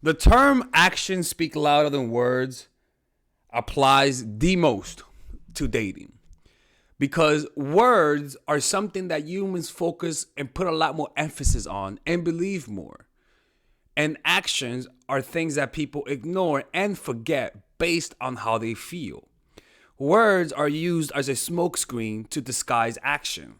The term actions speak louder than words applies the most to dating because words are something that humans focus and put a lot more emphasis on and believe more. And actions are things that people ignore and forget based on how they feel. Words are used as a smokescreen to disguise action.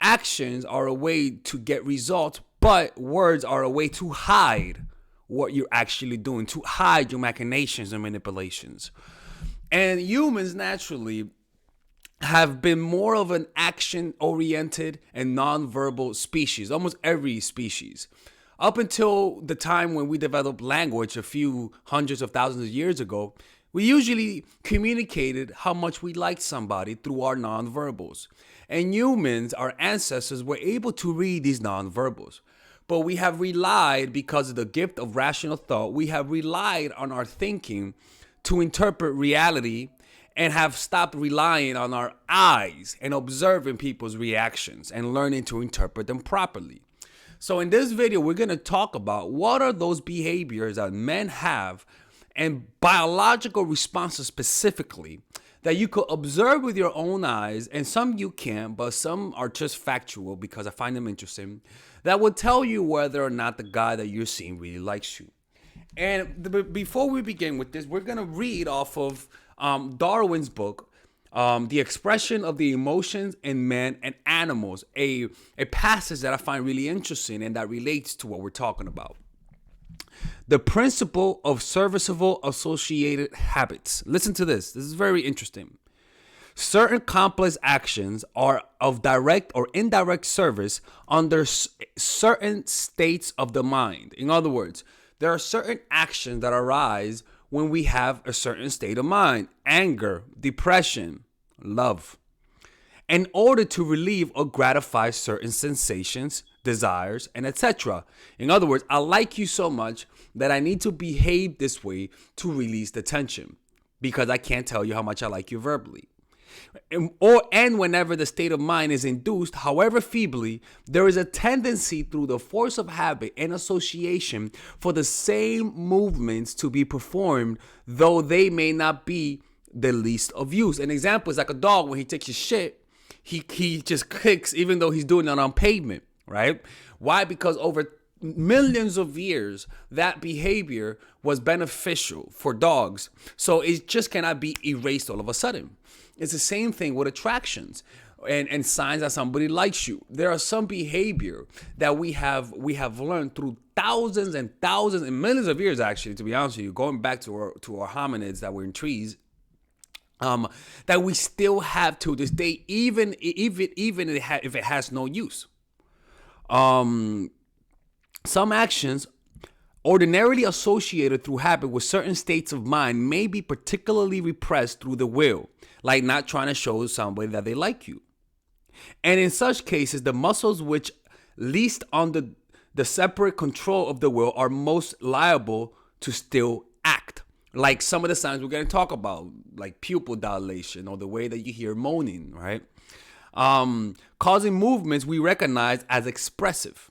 Actions are a way to get results, but words are a way to hide what you're actually doing, to hide your machinations and manipulations. And humans naturally have been more of an action oriented and non-verbal species, almost every species. Up until the time when we developed language a few hundreds of thousands of years ago, we usually communicated how much we liked somebody through our nonverbals. And humans, our ancestors, were able to read these nonverbals. But we have relied, because of the gift of rational thought, we have relied on our thinking to interpret reality and have stopped relying on our eyes and observing people's reactions and learning to interpret them properly. So in this video, we're going to talk about what are those behaviors that men have and biological responses specifically that you could observe with your own eyes, and some you can't, but some are just factual because I find them interesting, that will tell you whether or not the guy that you're seeing really likes you. And before we begin with this, we're going to read off of Darwin's book, The Expression of the Emotions in Men and Animals, a passage that I find really interesting and that relates to what we're talking about. The principle of serviceable associated habits. Listen to this. This is very interesting. Certain complex actions are of direct or indirect service under certain states of the mind. In other words, there are certain actions that arise when we have a certain state of mind: anger, depression, love, in order to relieve or gratify certain sensations, desires, and etc. In other words, I like you so much that I need to behave this way to release the tension because I can't tell you how much I like you verbally. And whenever the state of mind is induced, however feebly, there is a tendency through the force of habit and association for the same movements to be performed, though they may not be the least of use. An example is like a dog when he takes his shit, he just kicks even though he's doing it on pavement, right? Why? Because over millions of years, that behavior was beneficial for dogs. So it just cannot be erased all of a sudden. It's the same thing with attractions and signs that somebody likes you. There are some behavior that we have learned through thousands and thousands and millions of years, actually, to be honest with you, going back to our hominids that were in trees, that we still have to this day, even if it has no use. Some actions ordinarily associated through habit with certain states of mind may be particularly repressed through the will, like not trying to show somebody that they like you. And in such cases, the muscles which least under the separate control of the will are most liable to still act. Like some of the signs we're going to talk about, like pupil dilation or the way that you hear moaning, right? Causing movements we recognize as expressive.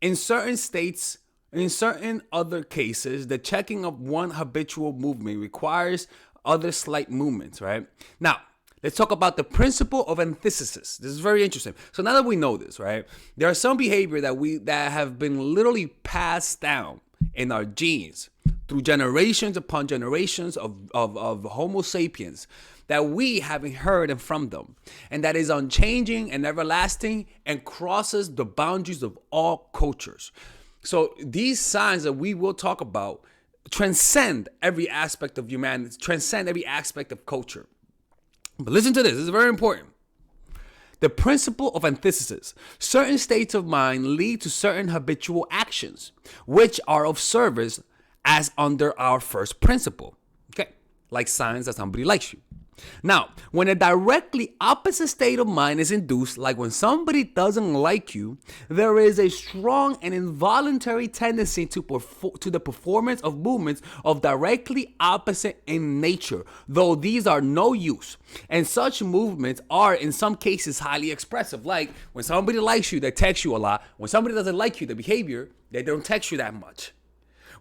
In certain states, in certain other cases, the checking of one habitual movement requires other slight movements, right? Now, let's talk about the principle of antithesis. This is very interesting. So now that we know this, right, there are some behavior that have been literally passed down in our genes through generations upon generations of Homo sapiens that we have inherited from them, and that is unchanging and everlasting and crosses the boundaries of all cultures. So these signs that we will talk about transcend every aspect of humanity, transcend every aspect of culture. But listen to this. This is very important. The principle of antithesis. Certain states of mind lead to certain habitual actions, which are of service as under our first principle. Okay, like signs that somebody likes you. Now, when a directly opposite state of mind is induced, like when somebody doesn't like you, there is a strong and involuntary tendency to the performance of movements of directly opposite in nature, though these are no use. And such movements are in some cases highly expressive, like when somebody likes you, they text you a lot. When somebody doesn't like you, the behavior, they don't text you that much.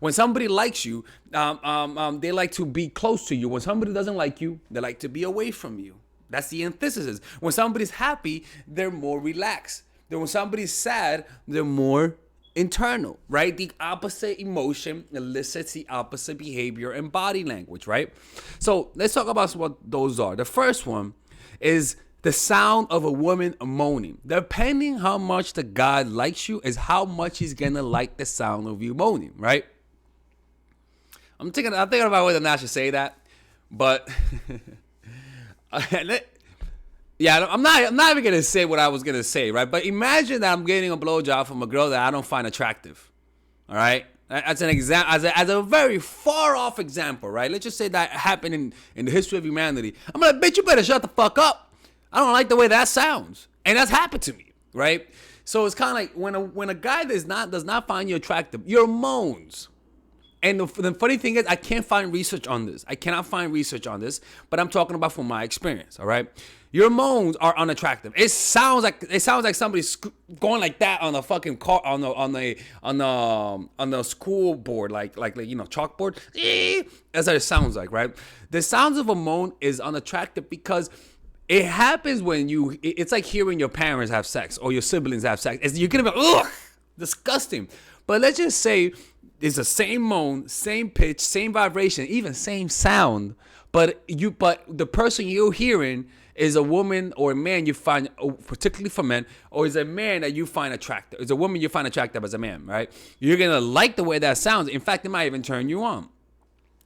When somebody likes you, they like to be close to you. When somebody doesn't like you, they like to be away from you. That's the antithesis. When somebody's happy, they're more relaxed. Then when somebody's sad, they're more internal, right? The opposite emotion elicits the opposite behavior and body language, right? So let's talk about what those are. The first one is the sound of a woman moaning. Depending how much the guy likes you is how much he's gonna like the sound of you moaning, right? I'm thinking about whether or not I should say that, but yeah, I'm not even gonna say what I was gonna say, right? But imagine that I'm getting a blowjob from a girl that I don't find attractive. All right, as an example, as a very far off example, right? Let's just say that happened in the history of humanity. I'm like, bitch, you better shut the fuck up. I don't like the way that sounds, and that's happened to me, right? So it's kind of like when a guy does not find you attractive, your moans. And the funny thing is, I can't find research on this. I cannot find research on this, but I'm talking about from my experience. All right, your moans are unattractive. It sounds like somebody's going like that on the fucking car on the school board, like chalkboard. That's what it sounds like, right? The sounds of a moan is unattractive because it happens when it's like hearing your parents have sex or your siblings have sex. You're gonna be, ugh, disgusting. But let's just say it's the same moan, same pitch, same vibration, even same sound. But the person you're hearing is a woman or a man you find, particularly for men, or is a man that you find attractive. It's a woman you find attractive as a man, right? You're gonna like the way that sounds. In fact, it might even turn you on.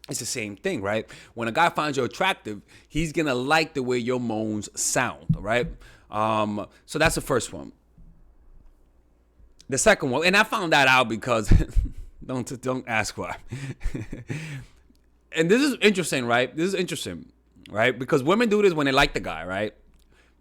It's the same thing, right? When a guy finds you attractive, he's gonna like the way your moans sound, right? So that's the first one. The second one, and I found that out because don't ask why. And this is interesting, right? This is interesting, right? Because women do this when they like the guy, right?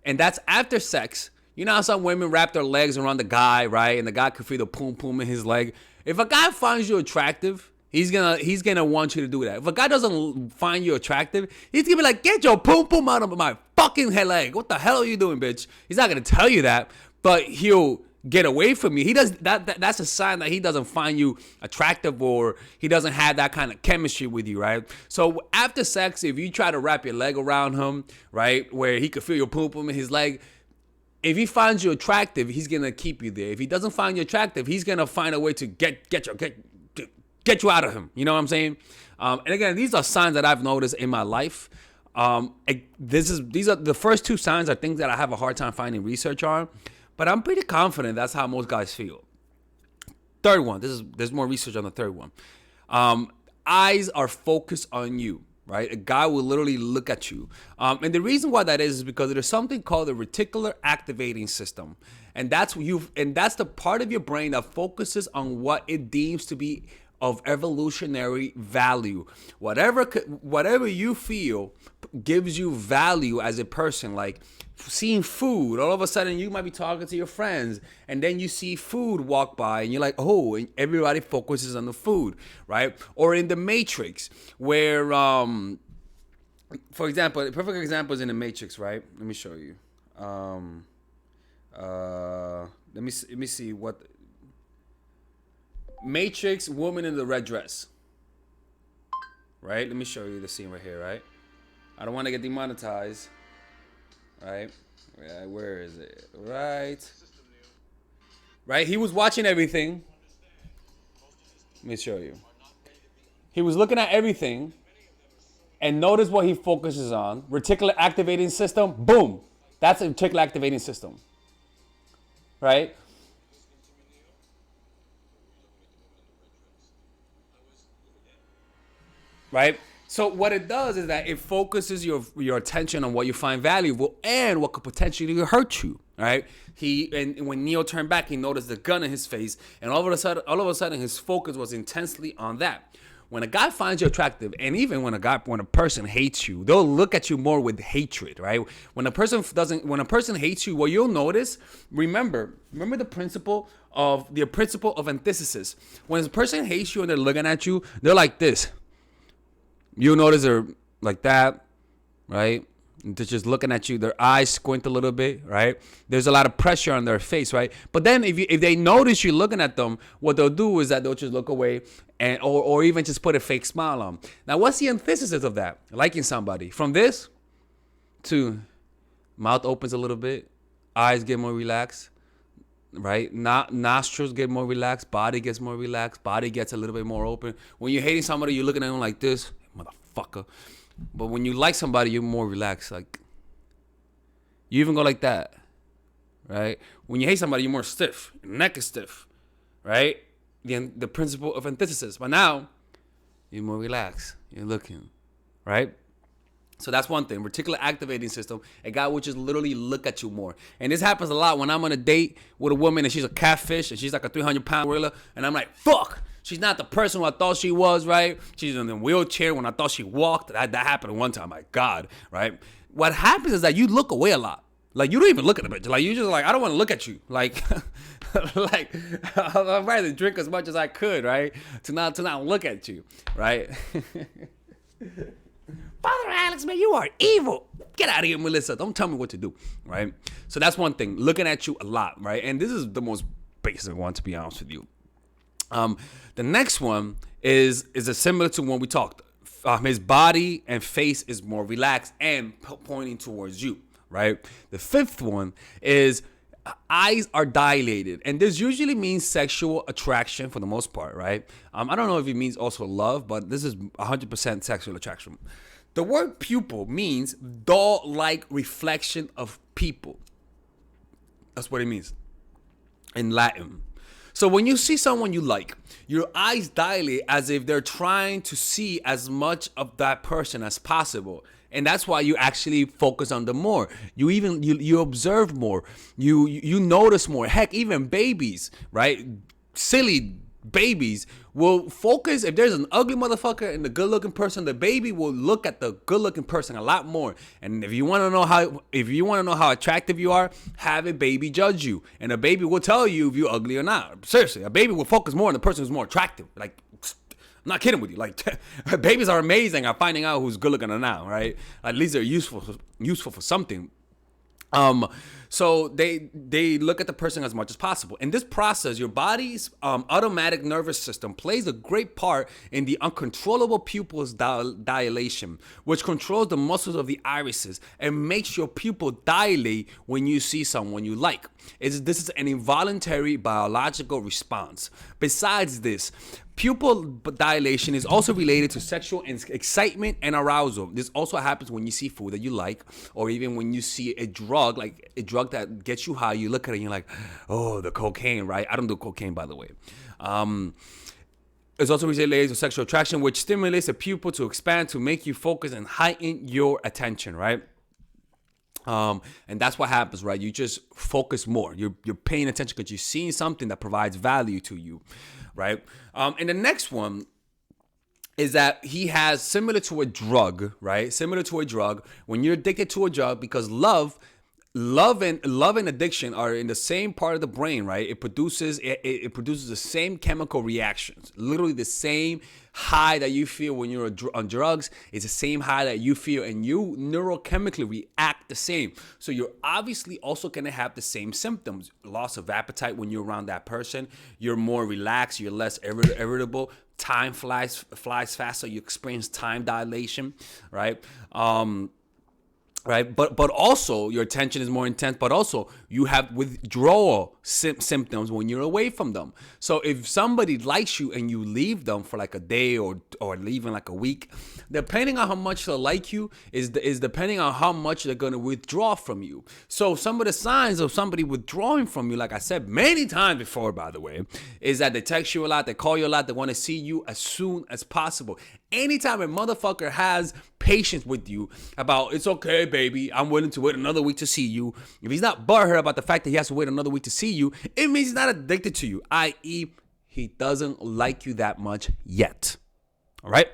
And that's after sex. You know how some women wrap their legs around the guy, right? And the guy can feel the poom poom in his leg. If a guy finds you attractive, he's gonna want you to do that. If a guy doesn't find you attractive, he's gonna be like, get your poom poom out of my fucking head leg. What the hell are you doing, bitch? He's not gonna tell you that, but he'll get away from you. He does that's a sign that he doesn't find you attractive or he doesn't have that kind of chemistry with you, right? So after sex, if you try to wrap your leg around him, right, where he could feel your poom poom in his leg, if he finds you attractive, he's gonna keep you there. If he doesn't find you attractive, he's gonna find a way to get you out of him. You know what I'm saying? And again, these are signs that I've noticed in my life. These are the first two signs are things that I have a hard time finding research on, but I'm pretty confident that's how most guys feel. Third one, there's more research on the third one. Eyes are focused on you, right? A guy will literally look at you. And the reason why that is because there's something called the reticular activating system. And that's the part of your brain that focuses on what it deems to be of evolutionary value. Whatever you feel gives you value as a person. Like seeing food, all of a sudden you might be talking to your friends and then you see food walk by and you're like, oh, and everybody focuses on the food, right? Or in the Matrix where, for example, a perfect example is in the Matrix, right? Let me show you. Let me see what Matrix, woman in the red dress. Right? Let me show you the scene right here, right? I don't want to get demonetized. Right? Where is it? Right? He was watching everything. Let me show you. He was looking at everything and notice what he focuses on. Reticular activating system. Boom. That's a reticular activating system. Right? Right? So what it does is that it focuses your attention on what you find valuable and what could potentially hurt you. Right? And when Neo turned back, he noticed the gun in his face, and all of a sudden his focus was intensely on that. When a guy finds you attractive, and even when a person hates you, they'll look at you more with hatred, right? When a person hates you, what you'll notice, remember the principle of antithesis. When a person hates you and they're looking at you, they're like this. You'll notice they're like that, right? They're just looking at you. Their eyes squint a little bit, right? There's a lot of pressure on their face, right? But then if they notice you looking at them, what they'll do is that they'll just look away and or even just put a fake smile on. Now, what's the antithesis of that? Liking somebody. From this to mouth opens a little bit, eyes get more relaxed, right? Nostrils get more relaxed, body gets more relaxed, body gets a little bit more open. When you're hating somebody, you're looking at them like this, motherfucker. But when you like somebody, you're more relaxed. Like, you even go like that, right? When you hate somebody, you're more stiff. Your neck is stiff, right? The principle of antithesis. But now, you're more relaxed. You're looking, right? So that's one thing. Reticular activating system. A guy will just literally look at you more. And this happens a lot when I'm on a date with a woman and she's a catfish and she's like a 300-pound gorilla. And I'm like, fuck. She's not the person who I thought she was, right? She's in a wheelchair when I thought she walked. That happened one time. My God, right? What happens is that you look away a lot. Like, you don't even look at the bitch. Like, you just like, I don't want to look at you. Like, like I'd rather drink as much as I could, right? To not look at you, right? Father Alex, man, you are evil. Get out of here, Melissa. Don't tell me what to do, right? So that's one thing. Looking at you a lot, right? And this is the most basic one, to be honest with you. The next one is a similar to when we talked. His body and face is more relaxed and pointing towards you, right? The fifth one is eyes are dilated, and this usually means sexual attraction for the most part, right? I don't know if it means also love, but this is 100% sexual attraction. The word pupil means doll-like reflection of people. That's what it means in Latin. So when you see someone you like, your eyes dilate as if they're trying to see as much of that person as possible. And that's why you actually focus on them more. You observe more. You notice more. Heck, even babies, right? Silly babies will focus. If there's an ugly motherfucker and a good-looking person, the baby will look at the good-looking person a lot more. And if you want to know how attractive you are, have a baby judge you, and a baby will tell you if you're ugly or not. Seriously, a baby will focus more on the person who's more attractive. Like, I'm not kidding with you. Like, babies are amazing at finding out who's good-looking or not, right? At least they're useful for something. So they look at the person as much as possible. In this process, your body's automatic nervous system plays a great part in the uncontrollable pupils dilation, which controls the muscles of the irises and makes your pupil dilate when you see someone you like. This is an involuntary biological response. Besides this, pupil dilation is also related to sexual excitement and arousal. This also happens when you see food that you like, or even when you see a drug, like a drug that gets you high. You look at it and you're like, oh, the cocaine, right? I don't do cocaine, by the way. It's also related to sexual attraction, which stimulates the pupil to expand to make you focus and heighten your attention, right? And that's what happens, right? You just focus more. You're paying attention because you're seeing something that provides value to you, right? And the next one is that he has similar to a drug, right? Similar to a drug. When you're addicted to a drug, because love and addiction are in the same part of the brain, right? It produces the same chemical reactions. Literally the same high that you feel when you're on drugs is the same high that you feel, and you neurochemically react the same. So you're obviously also going to have the same symptoms. Loss of appetite when you're around that person. You're more relaxed. You're less irritable. Time flies faster. You experience time dilation, right? Right, but also your attention is more intense, but also you have withdrawal symptoms when you're away from them. So if somebody likes you and you leave them for like a day or even like a week, depending on how much they like you is depending on how much they're going to withdraw from you. So some of the signs of somebody withdrawing from you, like I said many times before, by the way, is that they text you a lot, they call you a lot, they want to see you as soon as possible. Anytime a motherfucker has patience with you about, it's okay, baby, I'm willing to wait another week to see you. If he's not butthurt about the fact that he has to wait another week to see you, it means he's not addicted to you, i.e., he doesn't like you that much yet. All right?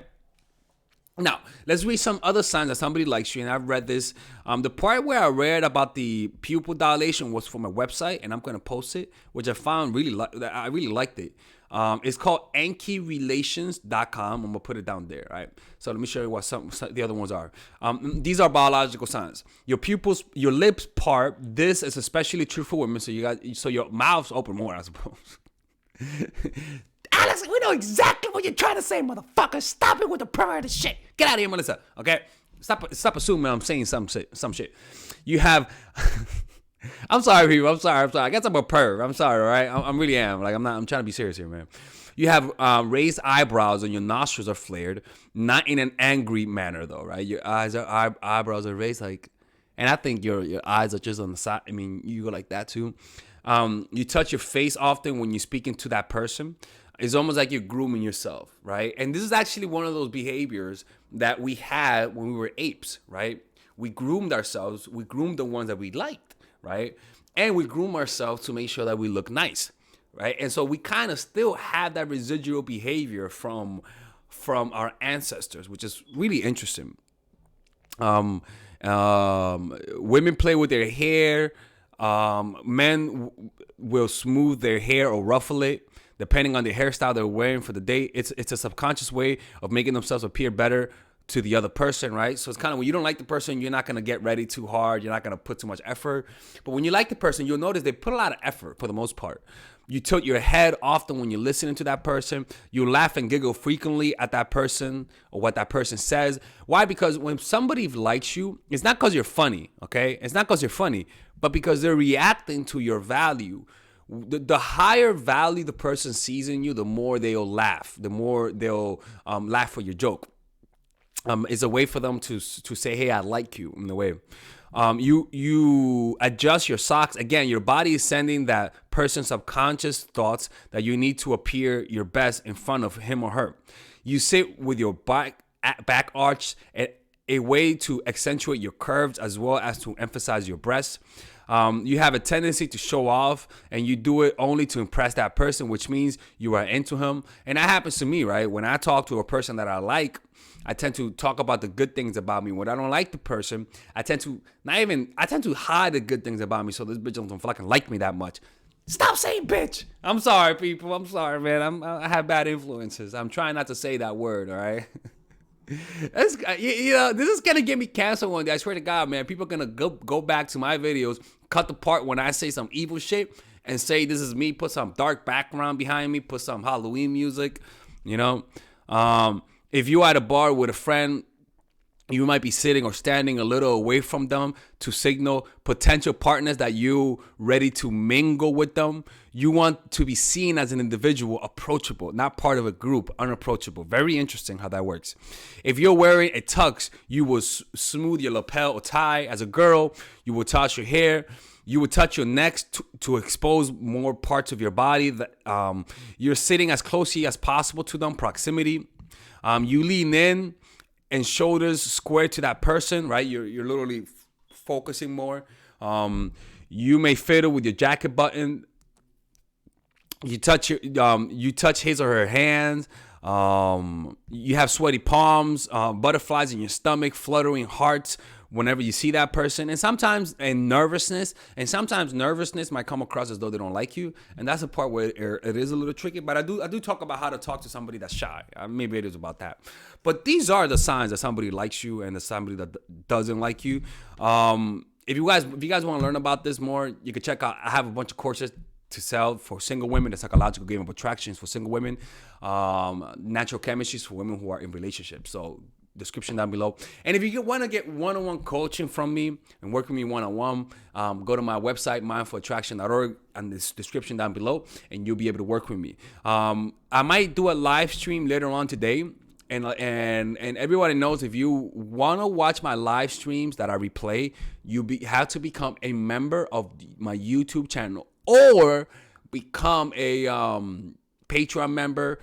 Now, let's read some other signs that somebody likes you, and I've read this. The part where I read about the pupil dilation was from a website, and I'm going to post it, which I found I really liked it. It's called ankyrelations.com. I'm going to put it down there, right? So let me show you what some the other ones are. These are biological signs. Your pupils, your lips part. This is especially true for women. So your mouth's open more, I suppose. Alex, we know exactly what you're trying to say, motherfucker. Stop it with the perverted shit. Get out of here, Melissa. Okay? Stop assuming I'm saying some shit. You have... I'm sorry, people. I'm sorry. I guess I'm a perv. I'm sorry, all right? I really am. Like, I'm trying to be serious here, man. You have raised eyebrows and your nostrils are flared. Not in an angry manner, though, right? Your eyebrows are raised, like... And I think your eyes are just on the side. I mean, you go like that, too. You touch your face often when you're speaking to that person. It's almost like you're grooming yourself, right? And this is actually one of those behaviors that we had when we were apes, right? We groomed ourselves. We groomed the ones that we liked, right? And we groom ourselves to make sure that we look nice, right? And so we kind of still have that residual behavior from our ancestors, which is really interesting. Women play with their hair. Men will smooth their hair or ruffle it, depending on the hairstyle they're wearing for the day. It's a subconscious way of making themselves appear better to the other person, right? So it's kind of when you don't like the person, you're not going to get ready too hard. You're not going to put too much effort. But when you like the person, you'll notice they put a lot of effort for the most part. You tilt your head often when you're listening to that person. You laugh and giggle frequently at that person or what that person says. Why? Because when somebody likes you, it's not because you're funny, okay? It's not because you're funny, but because they're reacting to your value. The higher value the person sees in you, the more they'll laugh. The more they'll laugh for your joke. It's a way for them to say, hey, I like you, in a way. You adjust your socks. Again, your body is sending that person's subconscious thoughts that you need to appear your best in front of him or her. You sit with your back arched, a way to accentuate your curves as well as to emphasize your breasts. You have a tendency to show off, and you do it only to impress that person, which means you are into him. And that happens to me, right? When I talk to a person that I like, I tend to talk about the good things about me. When I don't like the person, I tend to hide the good things about me so this bitch don't fucking like me that much. Stop saying bitch. I'm sorry, people. I'm sorry, man. I have bad influences. I'm trying not to say that word, all right? This is gonna get me canceled one day. I swear to God, man. People are gonna go back to my videos, cut the part when I say some evil shit, and say this is me. Put some dark background behind me. Put some Halloween music. You know, if you at a bar with a friend, you might be sitting or standing a little away from them to signal potential partners that you ready to mingle with them. You want to be seen as an individual, approachable, not part of a group, unapproachable. Very interesting how that works. If you're wearing a tux, you will smooth your lapel or tie. As a girl, you will touch your hair. You would touch your neck to expose more parts of your body. You're sitting as closely as possible to them, proximity. You lean in and shoulders square to that person, right? You're literally focusing more. You may fiddle with your jacket button. You touch his or her hands. You have sweaty palms, butterflies in your stomach, fluttering hearts whenever you see that person, and sometimes nervousness might come across as though they don't like you, and that's a part where it is a little tricky. But I do talk about how to talk to somebody that's shy. Maybe it is about that, but these are the signs that somebody likes you and that somebody that doesn't like you. If you guys want to learn about this more, you can check out. I have a bunch of courses to sell for single women, the psychological game of attractions for single women, natural chemistries for women who are in relationships. So description down below. And if you want to get one-on-one coaching from me and work with me one-on-one, go to my website, mindfulattraction.org, and this description down below, and you'll be able to work with me. I might do a live stream later on today. And everybody knows, if you want to watch my live streams that I replay, you have to become a member of my YouTube channel or become a Patreon member.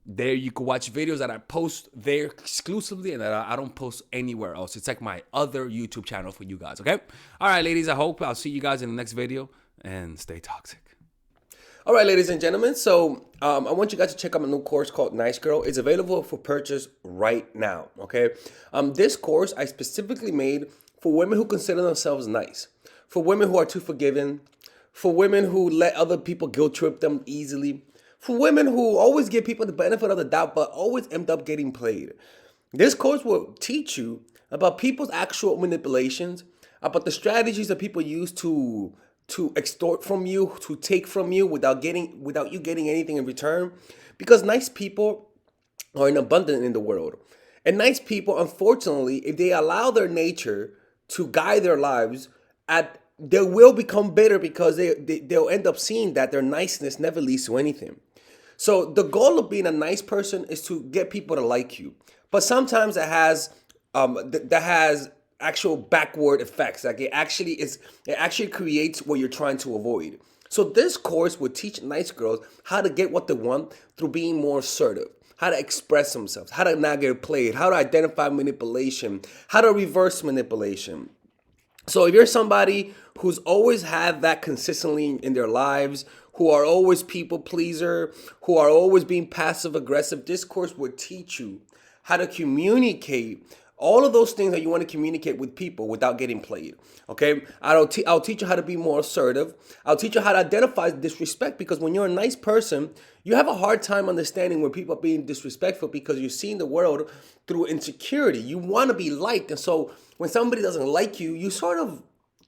There you can watch videos that I post there exclusively and that I don't post anywhere else. It's like my other YouTube channel for you guys, okay? All right, ladies, I'll see you guys in the next video, and stay toxic. All right, ladies and gentlemen, so I want you guys to check out my new course called Nice Girl. It's available for purchase right now, okay? This course I specifically made for women who consider themselves nice, for women who are too forgiving, for women who let other people guilt trip them easily, for women who always give people the benefit of the doubt but always end up getting played. This course will teach you about people's actual manipulations, about the strategies that people use to extort from you, to take from you without you getting anything in return. Because nice people are in abundance in the world. And nice people, unfortunately, if they allow their nature to guide their lives, they will become bitter because they'll end up seeing that their niceness never leads to anything. So the goal of being a nice person is to get people to like you, but sometimes that has actual backward effects. Like it actually creates what you're trying to avoid. So this course would teach nice girls how to get what they want through being more assertive, how to express themselves, how to not get played, how to identify manipulation, how to reverse manipulation. So if you're somebody who's always had that consistently in their lives, who are always people pleaser, who are always being passive aggressive, this course would teach you how to communicate all of those things that you want to communicate with people without getting played. Okay, I'll teach you how to be more assertive. I'll teach you how to identify disrespect, because when you're a nice person, you have a hard time understanding when people are being disrespectful because you're seeing the world through insecurity. You want to be liked, and so when somebody doesn't like you, you sort of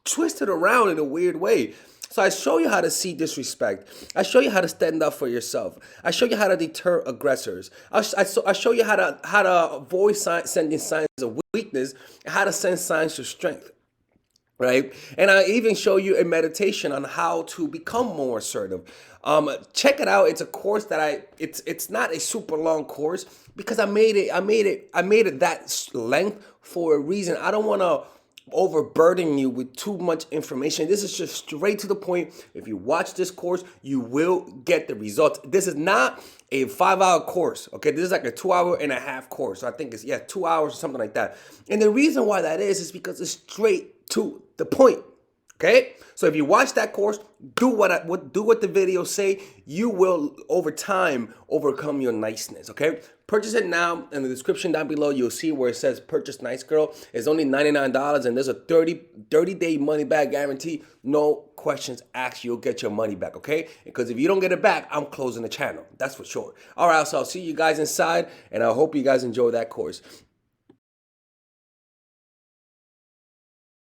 twist it around in a weird way. So I show you how to see disrespect. I show you how to stand up for yourself. I show you how to deter aggressors. I show you how to avoid sending signs of weakness, and how to send signs of strength. Right? And I even show you a meditation on how to become more assertive. Check it out. It's a course that it's not a super long course because I made it that length for a reason. I don't want to overburden you with too much information. This is just straight to the point. If you watch this course, you will get the results. This is not a 5-hour course. Okay, this is like a 2.5-hour course. So I think it's 2 hours or something like that. And the reason why that is because it's straight to the point. Okay, so if you watch that course, do what the videos say. You will over time overcome your niceness. Okay, purchase it now. In the description down below, you'll see where it says purchase Nice Girl. It's only $99, and there's a 30-day money back guarantee. No questions asked. You'll get your money back. Okay, because if you don't get it back, I'm closing the channel. That's for sure. All right, so I'll see you guys inside, and I hope you guys enjoy that course.